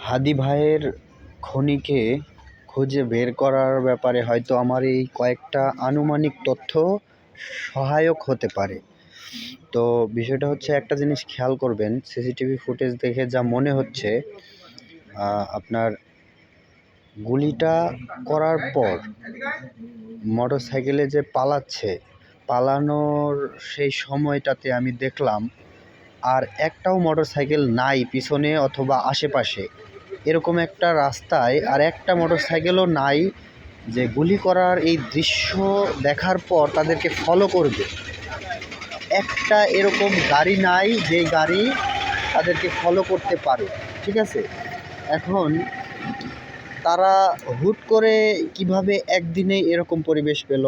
হাদি ভাইয়ের খনিকে খুঁজে বের করার ব্যাপারে হয়তো আমার এই কয়েকটা আনুমানিক তথ্য সহায়ক হতে পারে। তো বিষয়টা হচ্ছে, একটা জিনিস খেয়াল করবেন, সিসিটিভি ফুটেজ দেখে যা মনে হচ্ছে, আপনার গুলিটা করার পর মোটর সাইকেলে যে পালানোর সেই সময়টাতে আমি দেখলাম আর একটাও মোটর সাইকেল নাই পিছনে অথবা আশেপাশে। এরকম একটা রাস্তায় আর একটা মোটর সাইকেলও নাই যে গুলি করার এই দৃশ্য দেখার পর তাদেরকে ফলো করবে। একটা এরকম গাড়ি নাই যে গাড়ি তাদেরকে ফলো করতে পারে, ঠিক আছে? এখন তারা হুট করে কিভাবে একদিনে এরকম পরিবেশ পেল?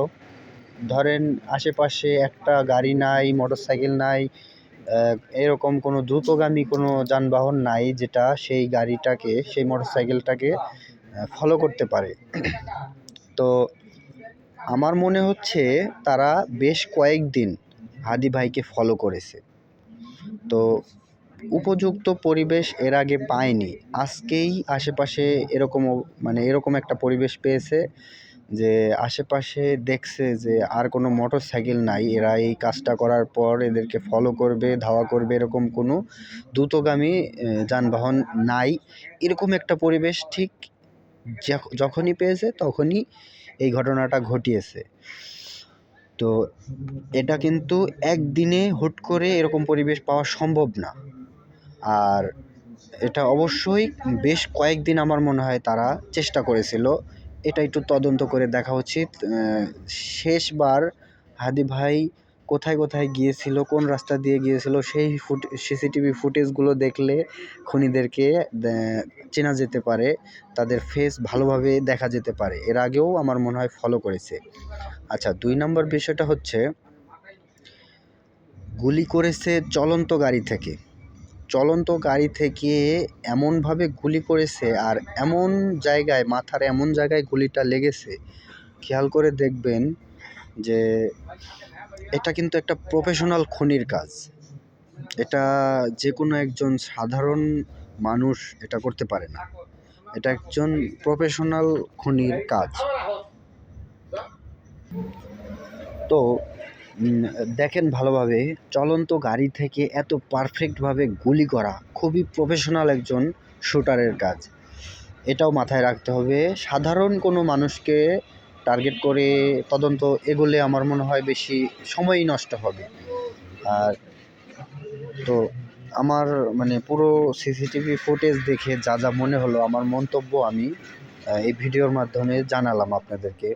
ধরেন আশেপাশে একটা গাড়ি নাই, মোটর সাইকেল নাই, এরকম কোনো দ্রুতগামী কোনো যানবাহন নাই যেটা সেই গাড়িটাকে, সেই মোটর সাইকেলটাকে ফলো করতে পারে। তো আমার মনে হচ্ছে তারা বেশ কয়েকদিন হাদি ভাইকে ফলো করেছে। তো উপযুক্ত পরিবেশ এর আগে পায়নি, আজকেই আশেপাশে এরকম একটা পরিবেশ পেয়েছে যে আশেপাশে দেখছে যে আর কোনো মোটর সাইকেল নাই, এরা এই কাজটা করার পর এদেরকে ফলো করবে, ধাওয়া করবে, এরকম কোনো দ্রুতগামী যানবাহন নাই। এরকম একটা পরিবেশ ঠিক যখনই পেয়েছে তখনই এই ঘটনাটা ঘটিয়েছে। তো এটা কিন্তু একদিনে হুট করে এরকম পরিবেশ পাওয়া সম্ভব না, আর এটা অবশ্যই বেশ কয়েকদিন আমার মনে হয় তারা চেষ্টা করেছিল। এটা একটু তদন্ত করে দেখা উচিত। শেষবার হাদি ভাই কোথায় কোথায় গিয়েছিল, কোন রাস্তা দিয়ে গিয়েছিল, সেই সিসিটিভি ফুটেজগুলো দেখলে খুনিদেরকে চেনা যেতে পারে, তাদের ফেস ভালোভাবে দেখা যেতে পারে। এর আগেও আমার মনে হয় ফলো করেছে। আচ্ছা, 2 নম্বর বিষয়টা হচ্ছে, গুলি করেছে চলন্ত গাড়ি থেকে এমনভাবে গুলি করেছে আর এমন জায়গায়, মাথার এমন জায়গায় গুলিটা লেগেছে, খেয়াল করে দেখবেন যে এটা কিন্তু একটা প্রফেশনাল খুনির কাজ। এটা যে কোনো একজন সাধারণ মানুষ এটা করতে পারে না, এটা একজন প্রফেশনাল খুনির কাজ। তো দেখেন ভালোভাবে, চলন্ত গাড়ি থেকে এত পারফেক্টভাবে গুলি করা খুবই প্রফেশনাল একজন শুটারের কাজ, এটাও মাথায় রাখতে হবে। সাধারণ কোনো মানুষকে টার্গেট করে তদন্ত এগোলে আমার মনে হয় বেশি সময়ই নষ্ট হবে। আর তো আমার পুরো সিসিটিভি ফুটেজ দেখে যা যা মনে হলো, আমার মন্তব্য আমি এই ভিডিওর মাধ্যমে জানালাম আপনাদেরকে।